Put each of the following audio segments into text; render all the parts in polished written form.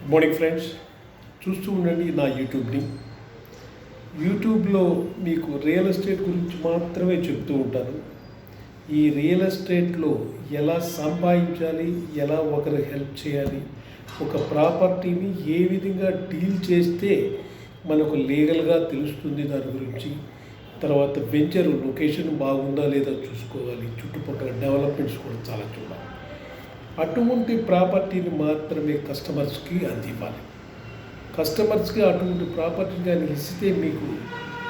Good morning friends. చూస్తూ ఉండండి నా యూట్యూబ్ని. యూట్యూబ్లో మీకు రియల్ ఎస్టేట్ గురించి మాత్రమే చెప్తూ ఉంటాను. ఈ రియల్ ఎస్టేట్లో ఎలా సంపాదించాలి, ఎలా ఒకరు హెల్ప్ చేయాలి, ఒక ప్రాపర్టీని ఏ విధంగా డీల్ చేస్తే మనకు లీగల్గా తెలుస్తుంది దాని గురించి. తర్వాత వెంచర్ లొకేషన్ బాగుందా లేదా చూసుకోవాలి, చుట్టుపక్కల డెవలప్మెంట్స్ కూడా చాలా చూడాలి. అటువంటి ప్రాపర్టీని మాత్రమే కస్టమర్స్కి అందివ్వాలి. కస్టమర్స్కి అటువంటి ప్రాపర్టీని కానీ ఇస్తే మీకు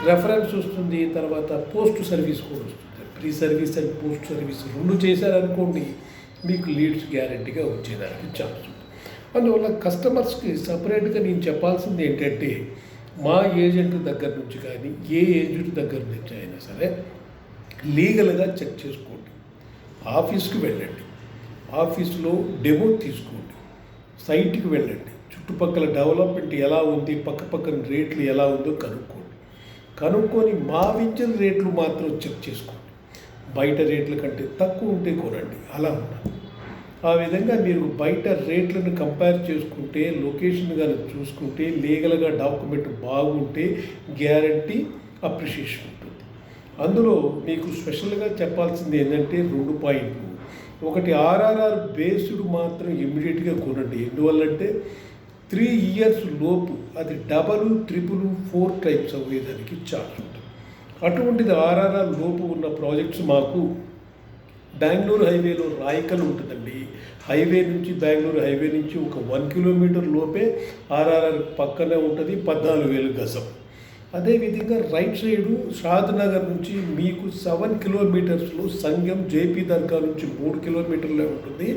రెఫరెన్స్ వస్తుంది, తర్వాత పోస్ట్ సర్వీస్ కూడా వస్తుంది. Pre service and post service రెండు చేశారనుకోండి, మీకు లీడ్స్ గ్యారెంటీగా వచ్చేదానికి ఛాన్స్ ఉంది. అందువల్ల కస్టమర్స్కి సపరేట్గా నేను చెప్పాల్సింది ఏంటంటే, మా ఏజెంట్ దగ్గర నుంచి కానీ ఏ ఏజెంట్ దగ్గర నుంచి అయినా సరే లీగల్గా చెక్ చేసుకోండి. ఆఫీస్కి వెళ్ళండి, ఆఫీస్లో డెమో తీసుకోండి, సైట్కి వెళ్ళండి, చుట్టుపక్కల డెవలప్మెంట్ ఎలా ఉంది, పక్కపక్కన రేట్లు ఎలా ఉందో కనుక్కొని మా వెంచర్ రేట్లు మాత్రం చెక్ చేసుకోండి. బయట రేట్ల కంటే తక్కువ ఉంటే కొనండి, అలా ఉండాలి. ఆ విధంగా మీరు బయట రేట్లను కంపేర్ చేసుకుంటే, లొకేషన్ కానీ చూసుకుంటే, లీగల్గా డాక్యుమెంట్ బాగుంటే గ్యారంటీ అప్రిషియేషన్ ఉంటుంది. అందులో మీకు స్పెషల్గా చెప్పాల్సింది ఏంటంటే 2 పాయింట్లు. ఒకటి, ఆర్ఆర్ఆర్ బేస్డ్ మాత్రం ఇమ్మీడియట్గా కొనండి. ఎందువల్లంటే 3 ఇయర్స్ లోపు అది డబల్, ట్రిపుల్, 4 టైప్స్ అవ్వేదానికి ఛాన్స్ ఉంటుంది. అటువంటిది ఆర్ఆర్ఆర్ లోపు ఉన్న ప్రాజెక్ట్స్ మాకు బెంగళూరు హైవేలో రాయకల్ ఉంటుందండి. హైవే నుంచి బెంగళూరు హైవే నుంచి ఒక 1 కిలోమీటర్ లోపే ఆర్ఆర్ఆర్ పక్కనే ఉంటుంది, 14,000 గజం. అదేవిధంగా రైట్ సైడు షాద్ నగర్ నుంచి మీకు 7 కిలోమీటర్స్లో సంగం జేపీ దర్గా నుంచి 3 కిలోమీటర్లే ఉంటుంది.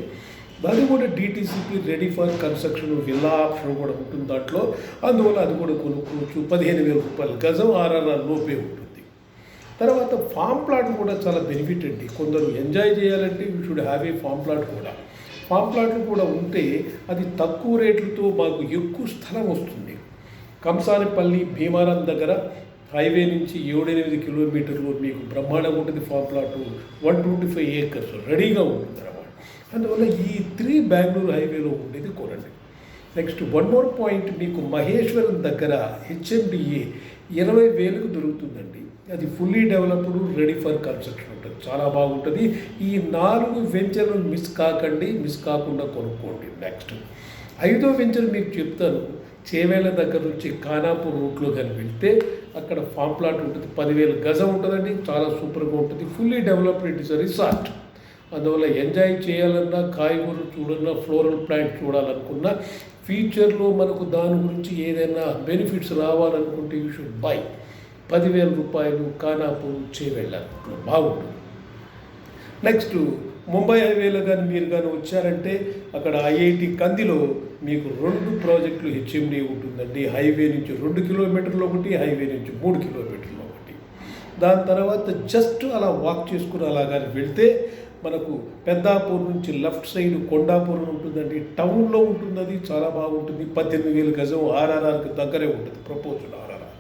అది కూడా DTCP ready for construction villa option కూడా ఉంటుంది దాంట్లో. అందువల్ల అది కూడా కొనుక్కోవచ్చు. 15,000 రూపాయలు గజం ఆర్ఆర్ఆర్ లోపే ఉంటుంది. తర్వాత ఫామ్ ప్లాట్ కూడా చాలా బెనిఫిట్ అండి. కొందరు ఎంజాయ్ చేయాలంటే you should have a form plot కూడా. ఫామ్ ప్లాట్లు కూడా ఉంటే అది తక్కువ రేట్లతో మాకు ఎక్కువ స్థలం వస్తుంది. కంసానిపల్లి భీమారం దగ్గర హైవే నుంచి 7-8 కిలోమీటర్లు మీకు బ్రహ్మాండంగా ఉంటుంది. ఫామ్ ప్లాటు 125 ఏకర్స్ రెడీగా ఉంటుంది అన్నమాట. అందువల్ల ఈ 3 బెంగళూరు హైవేలో ఉండేది కొనండి. నెక్స్ట్ 1 మోర్ పాయింట్, మీకు మహేశ్వరం దగ్గర హెచ్ఎండిఏ 20,000కు దొరుకుతుందండి. అది fully developed, ready for construction ఉంటుంది, చాలా బాగుంటుంది. ఈ 4 వెంచర్లు మిస్ కాకుండా కొనుక్కోండి. నెక్స్ట్ 5వ వెంచర్ మీకు చెప్తాను. చేవేళ్ళ దగ్గర నుంచి ఖానాపూర్ రూట్లో కానీ వెళ్తే అక్కడ ఫామ్ ప్లాట్ ఉంటుంది, 10,000 గజం ఉంటుందండి, చాలా సూపర్గా ఉంటుంది. Fully developed, it is a resort. అందువల్ల ఎంజాయ్ చేయాలన్నా, కాయగూరలు చూడాలన్నా, ఫ్లోరల్ ప్లాంట్ చూడాలనుకున్నా, ఫ్యూచర్లో మనకు దాని గురించి ఏదైనా బెనిఫిట్స్ రావాలనుకుంటే యూ షుడ్ బై. 10,000 రూపాయలు ఖానాపూర్ చేవేళ్ళ రూట్లో బాగుంటుంది. నెక్స్ట్ ముంబై హైవేలో కానీ మీరు కానీ వచ్చారంటే అక్కడ ఐఐటి కందిలో మీకు 2 ప్రాజెక్టులు హెచ్ఎండి ఉంటుందండి. హైవే నుంచి 2 కిలోమీటర్లు ఒకటి, హైవే నుంచి 3 కిలోమీటర్లు ఒకటి. దాని తర్వాత జస్ట్ అలా వాక్ చేసుకుని అలా కానీ వెళ్తే మనకు పెద్దాపూర్ నుంచి లెఫ్ట్ సైడ్ కొండాపూర్ ఉంటుందండి. టౌన్లో ఉంటుంది, అది చాలా బాగుంటుంది. 18,000 గజం ఆర్ఆర్ఆర్కి దగ్గరే ఉంటుంది, ప్రపోజల్ ఆర్ఆర్ఆర్.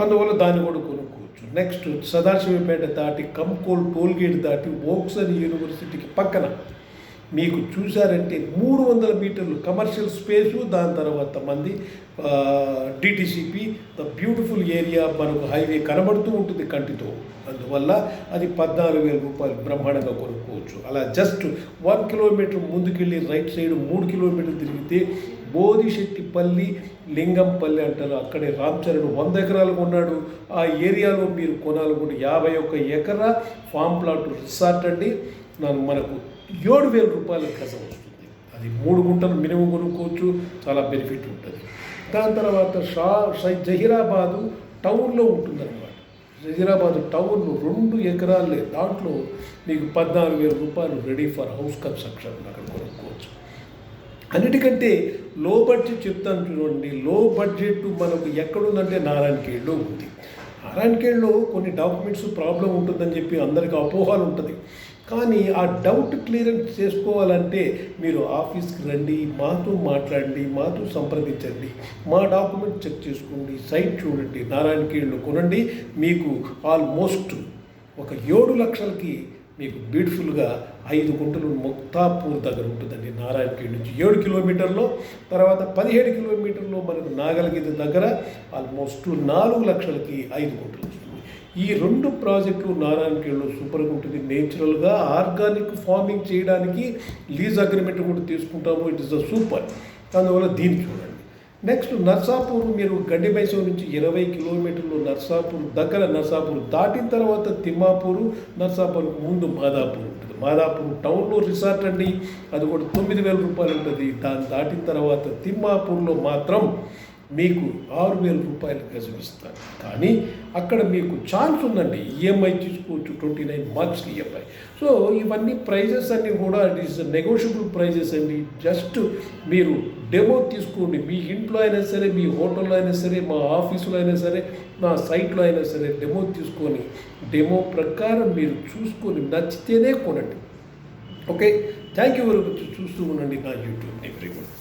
అందువల్ల దాన్ని కూడా కొనుక్కోవచ్చు. నెక్స్ట్ సదాశివపేట దాటి కంకోల్ టోల్గేట్ దాటి ఓక్సన్ యూనివర్సిటీకి పక్కన మీకు చూసారంటే 300 మీటర్లు కమర్షియల్ స్పేసు, దాని తర్వాత మంది డిటిసిపి, ద బ్యూటిఫుల్ ఏరియా మనకు హైవే కనబడుతూ ఉంటుంది కంటితో. అందువల్ల అది 14,000 రూపాయలు బ్రహ్మాండంగా కొనుక్కోవచ్చు. అలా జస్ట్ 1 కిలోమీటర్ ముందుకెళ్ళి రైట్ సైడ్ 3 కిలోమీటర్లు తిరిగితే బోధిశెట్టిపల్లి, లింగంపల్లి అంటారు. అక్కడే రామ్ చరణ్ 100 ఎకరాలు కొన్నాడు. ఆ ఏరియాలో మీరు కొనాలనుకుంటే 51 ఎకరా ఫామ్ ప్లాట్ రిసార్ట్ అండి. మనకు 7,000 రూపాయల గజం వస్తుంది. అది 3 గుంటలు మినిమం కొనుక్కోవచ్చు, చాలా బెనిఫిట్ ఉంటుంది. దాని తర్వాత జహీరాబాదు టౌన్లో ఉంటుందన్నమాట. జహీరాబాద్ టౌన్లో 2 ఎకరాలే, దాంట్లో మీకు 14,000 రూపాయలు రెడీ ఫర్ హౌస్ కన్స్ట్రక్షన్ అక్కడ కొనుక్కోవచ్చు. అన్నిటికంటే లో బడ్జెట్ చెప్తాను చూడండి. లో బడ్జెట్ మనకు ఎక్కడుందంటే నారాయణఖేడ్లో ఉంది. నారాయణఖేడ్లో కొన్ని డాక్యుమెంట్స్ ప్రాబ్లం ఉంటుందని చెప్పి అందరికీ అపోహలు ఉంటుంది. కానీ ఆ డౌట్ క్లియరెన్స్ చేసుకోవాలంటే మీరు ఆఫీస్కి రండి, మాతో మాట్లాడండి, మాతో సంప్రదించండి, మా డాక్యుమెంట్ చెక్ చేసుకోండి, సైట్ చూడండి, నారాయణఖేడ్లో కొనండి. మీకు ఆల్మోస్ట్ ఒక 7 లక్షలకి మీకు బ్యూటిఫుల్గా 5 గుంటలు ముక్తాపూర్ దగ్గర ఉంటుందండి. నారాయణఖేడ్ నుంచి 7 కిలోమీటర్లో, తర్వాత 17 కిలోమీటర్లో మనకు నాగలగిరి దగ్గర ఆల్మోస్ట్ 4 లక్షలకి 5 గుంటలు వస్తుంది. ఈ 2 ప్రాజెక్టులు నారాయణఖేడ్లో సూపర్గా ఉంటుంది. నేచురల్గా ఆర్గానిక్ ఫార్మింగ్ చేయడానికి లీజ్ అగ్రిమెంట్ కూడా తీసుకుంటాము. It is the super. అందువల్ల దీన్ని చూడండి. నెక్స్ట్ నర్సాపూర్, మీరు గండిమైసూరు నుంచి 20 కిలోమీటర్లు నర్సాపూర్ దగ్గర. నర్సాపూర్ దాటిన తర్వాత తిమ్మాపూరు, నర్సాపూర్ ముందు మాదాపూర్ ఉంటుంది. మాదాపూర్ టౌన్లో రిసార్ట్ అండి, అది కూడా 9,000 రూపాయలు ఉంటుంది. దాన్ని దాటిన తర్వాత తిమ్మాపూర్లో మాత్రం మీకు 6,000 రూపాయలు గజం ఇస్తారు. కానీ అక్కడ మీకు ఛాన్స్ ఉందండి, ఈఎంఐ తీసుకోవచ్చు, 29 months ఈఎంఐ. సో ఇవన్నీ ప్రైజెస్ అన్నీ కూడా ఇట్ ఈస్ నెగోషియబుల్ ప్రైజెస్ అండి. జస్ట్ మీరు డెమో తీసుకోండి. మీ ఇంట్లో అయినా సరే, మీ హోటల్లో అయినా సరే, మా ఆఫీసులో అయినా సరే, నా సైట్లో అయినా సరే డెమో తీసుకొని, డెమో ప్రకారం మీరు చూసుకొని నచ్చితేనే కొనండి. Okay, thank you very much. చూస్తూ ఉండండి నా యూట్యూబ్. Very good.